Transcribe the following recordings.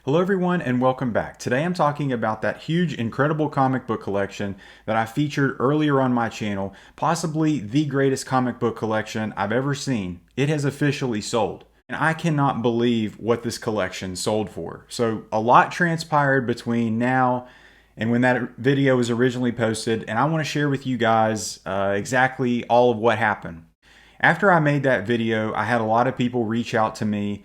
Hello everyone and welcome back. Today I'm talking about that huge, incredible comic book collection that I featured earlier on my channel, possibly the greatest comic book collection I've ever seen. It has officially sold. And I cannot believe what this collection sold for. So a lot transpired between now and when that video was originally posted, and I want to share with you guys exactly all of what happened. After I made that video, I had a lot of people reach out to me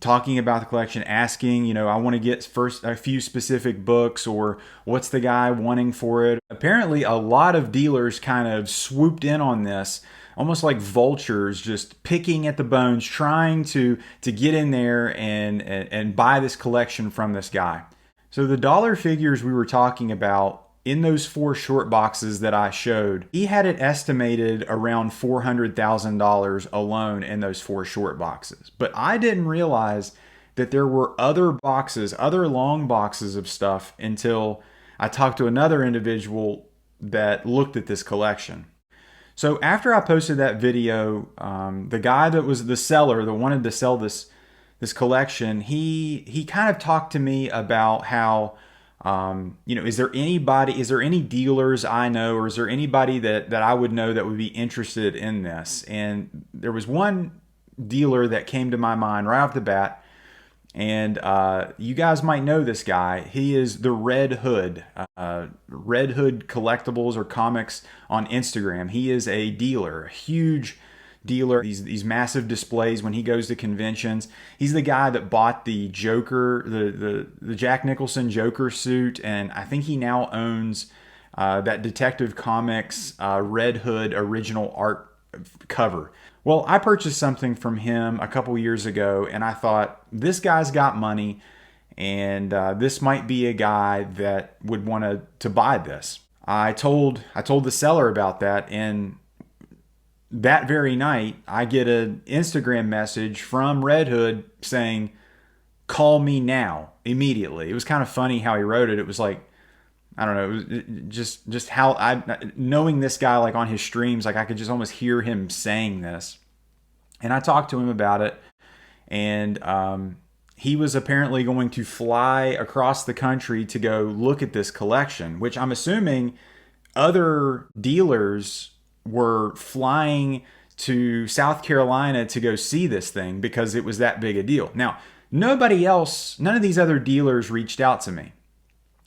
talking about the collection, asking, I want to get first a few specific books, or what's the guy wanting for it. Apparently, a lot of dealers kind of swooped in on this, almost like vultures, just picking at the bones, trying to get in there and buy this collection from this guy. So the dollar figures we were talking about in those four short boxes that I showed, he had it estimated around $400,000 alone in those four short boxes. But I didn't realize that there were other boxes, other long boxes of stuff until I talked to another individual that looked at this collection. So after I posted that video, the guy that was the seller that wanted to sell this collection, he kind of talked to me about how is there any dealers I know, or is there anybody that I would know that would be interested in this? And there was one dealer that came to my mind right off the bat, and you guys might know this guy. He is the Red Hood, Red Hood Collectibles or Comics on Instagram. He is a dealer, a huge dealer, these massive displays when he goes to conventions. He's the guy that bought the Joker, the Jack Nicholson Joker suit, and I think he now owns that Detective Comics Red Hood original art cover. Well, I purchased something from him a couple years ago, and I thought, this guy's got money, and this might be a guy that would want to buy this. I told the seller about that, and that very night, I get an Instagram message from Red Hood saying, "Call me now, immediately." It was kind of funny how he wrote it. It was like, I don't know, it was just how knowing this guy like on his streams, like I could just almost hear him saying this. And I talked to him about it, and he was apparently going to fly across the country to go look at this collection, which I'm assuming other dealers were flying to South Carolina to go see this thing because it was that big a deal. Now, none of these other dealers reached out to me.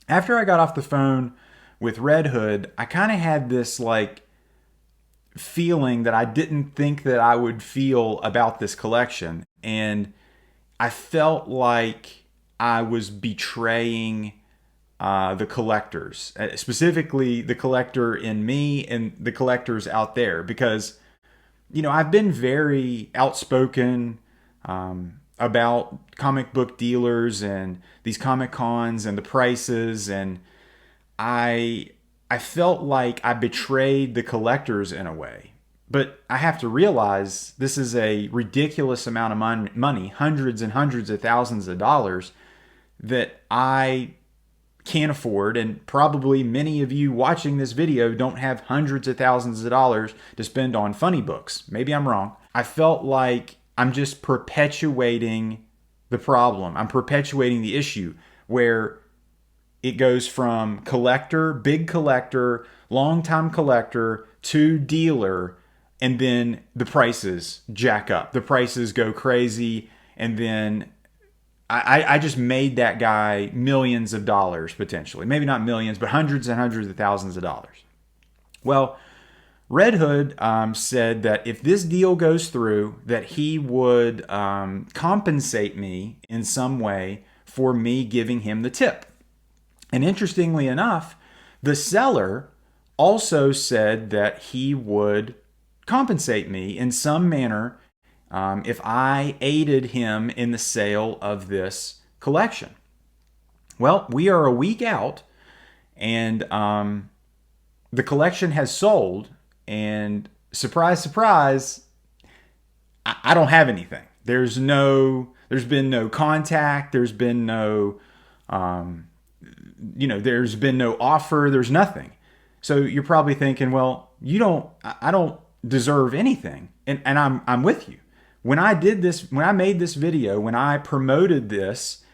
After I got off the phone with Red Hood, I kind of had this like feeling that I didn't think that I would feel about this collection. And I felt like I was betraying the collectors, specifically the collector in me and the collectors out there, because I've been very outspoken about comic book dealers and these comic cons and the prices, and I felt like I betrayed the collectors in a way. But I have to realize this is a ridiculous amount of money, hundreds and hundreds of thousands of dollars, that I can't afford, and probably many of you watching this video don't have hundreds of thousands of dollars to spend on funny books. Maybe I'm wrong. I felt like I'm just perpetuating the problem. I'm perpetuating the issue where it goes from collector, big collector, long-time collector to dealer, and then the prices jack up. The prices go crazy, and then I just made that guy millions of dollars potentially. Maybe not millions, but hundreds and hundreds of thousands of dollars. Well, Red Hood said that if this deal goes through, that he would compensate me in some way for me giving him the tip. And interestingly enough, the seller also said that he would compensate me in some manner if I aided him in the sale of this collection. Well, we are a week out, and the collection has sold, and surprise, surprise, I don't have anything. There's been no contact. There's been no, there's been no offer. There's nothing. So you're probably thinking, well, I don't deserve anything, and I'm with you. When I made this video, when I promoted this,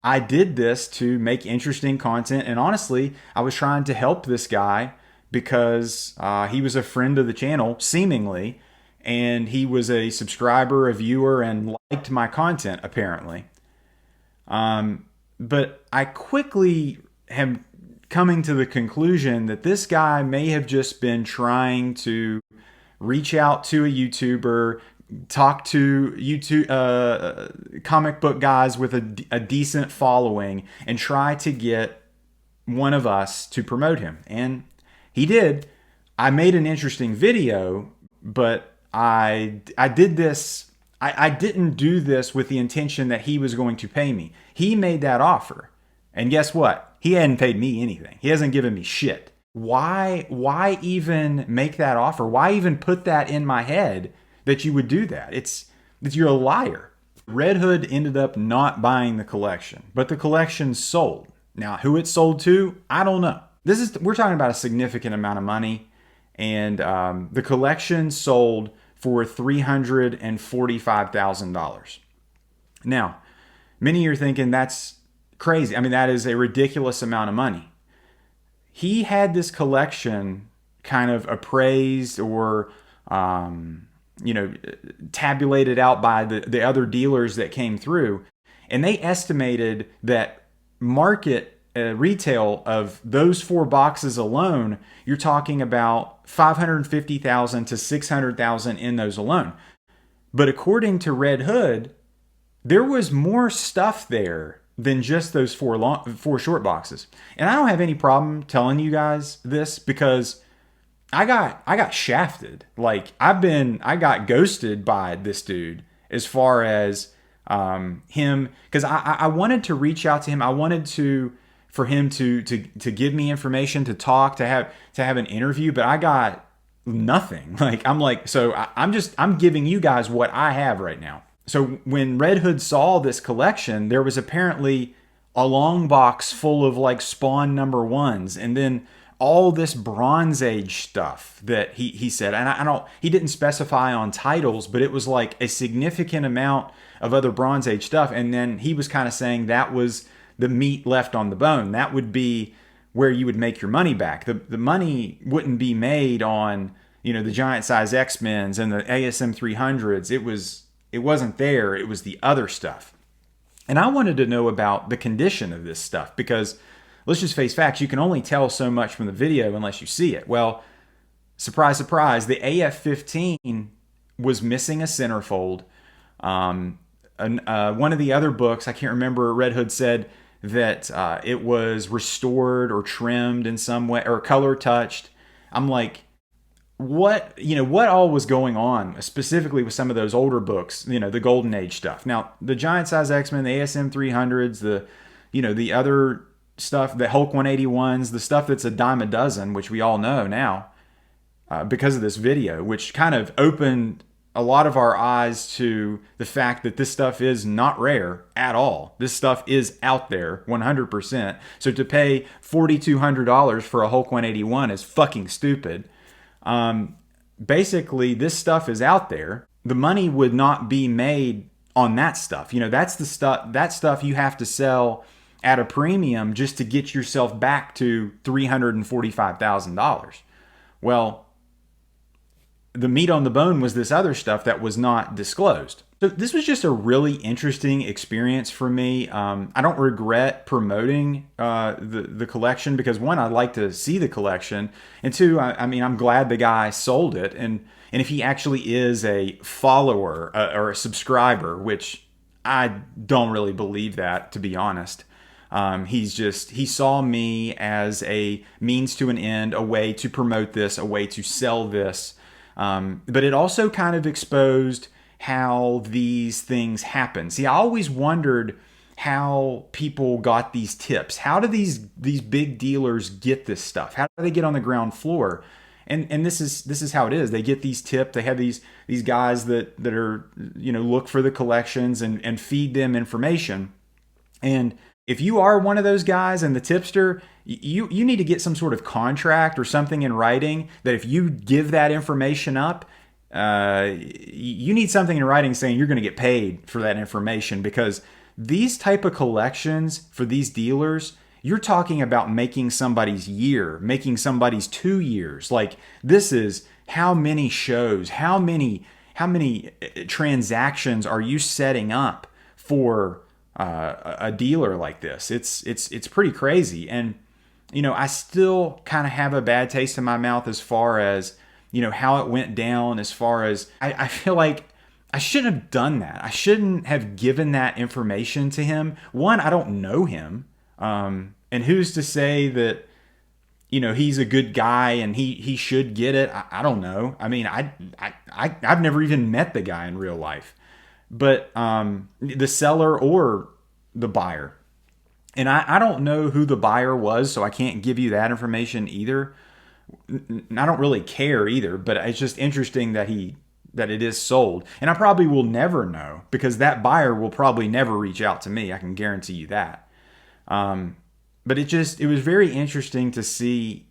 I did this to make interesting content, and honestly, I was trying to help this guy because he was a friend of the channel, seemingly, and he was a subscriber, a viewer, and liked my content, apparently. But I quickly am coming to the conclusion that this guy may have just been trying to reach out to a YouTuber, talk to YouTube comic book guys with a decent following, and try to get one of us to promote him. And he did. I made an interesting video, but I did this. I didn't do this with the intention that he was going to pay me. He made that offer. And guess what? He hadn't paid me anything. He hasn't given me shit. Why even make that offer? Why even put that in my head that you would do that? It's you're a liar. Red Hood ended up not buying the collection, but the collection sold. Now, who it sold to, I don't know. We're talking about a significant amount of money, and the collection sold for $345,000. Now, many of you are thinking that's crazy. I mean, that is a ridiculous amount of money. He had this collection kind of appraised or, tabulated out by the other dealers that came through. And they estimated that market retail of those 4 boxes alone, you're talking about $550,000 to $600,000 in those alone. But according to Red Hood, there was more stuff there than just those 4 short boxes. And I don't have any problem telling you guys this because I got shafted. Like I got ghosted by this dude as far as him, because I wanted to reach out to him. I wanted for him to give me information, to talk, to have an interview, but I got nothing. I'm giving you guys what I have right now. So when Red Hood saw this collection, there was apparently a long box full of like Spawn #1s, and then all this Bronze Age stuff that he said, and he didn't specify on titles, but it was like a significant amount of other Bronze Age stuff. And then he was kind of saying that was the meat left on the bone. That would be where you would make your money back. The money wouldn't be made on, the giant size X-Men's and the ASM 300s. It wasn't there. It was the other stuff. And I wanted to know about the condition of this stuff because let's just face facts. You can only tell so much from the video unless you see it. Well, surprise, surprise, the AF-15 was missing a centerfold. One of the other books, I can't remember, Red Hood said that it was restored or trimmed in some way or color touched. I'm like, what all was going on specifically with some of those older books, the Golden Age stuff. Now, the giant size X-Men, the ASM 300s, the other stuff, the Hulk 181s, the stuff that's a dime a dozen, which we all know now because of this video, which kind of opened a lot of our eyes to the fact that this stuff is not rare at all. This stuff is out there 100%. So to pay $4,200 for a Hulk 181 is fucking stupid. Basically, this stuff is out there. The money would not be made on that stuff. That's the stuff. That stuff you have to sell at a premium just to get yourself back to $345,000. Well, the meat on the bone was this other stuff that was not disclosed. So this was just a really interesting experience for me. I don't regret promoting the collection because, one, I'd like to see the collection, and two, I'm glad the guy sold it. And if he actually is a follower or a subscriber, which I don't really believe that, to be honest. He saw me as a means to an end, a way to promote this, a way to sell this. But it also kind of exposed how these things happen. See, I always wondered how people got these tips. How do these big dealers get this stuff? How do they get on the ground floor? And this is how it is. They get these tips. They have these guys that are, look for the collections and feed them information. And if you are one of those guys and the tipster, you need to get some sort of contract or something in writing that if you give that information up, you need something in writing saying you're going to get paid for that information, because these type of collections for these dealers, you're talking about making somebody's year, making somebody's 2 years. Like, this is how many shows, how many transactions are you setting up for a dealer like this? It's pretty crazy. And I still kind of have a bad taste in my mouth as far as how it went down. As far as I feel like I shouldn't have done that. I shouldn't have given that information to him. One, I don't know him. And who's to say that, he's a good guy and he should get it? I don't know. I mean, I've never even met the guy in real life, but the seller or the buyer. And I don't know who the buyer was, so I can't give you that information either. I don't really care either, but it's just interesting that it is sold. And I probably will never know, because that buyer will probably never reach out to me. I can guarantee you that. But it was very interesting to see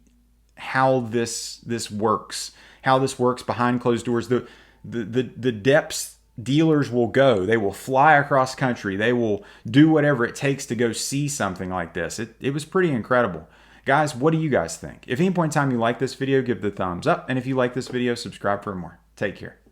how this works, behind closed doors. The depths dealers will go. They will fly across country. They will do whatever it takes to go see something like this. It was pretty incredible. Guys, what do you guys think? If at any point in time you like this video, give the thumbs up. And if you like this video, subscribe for more. Take care.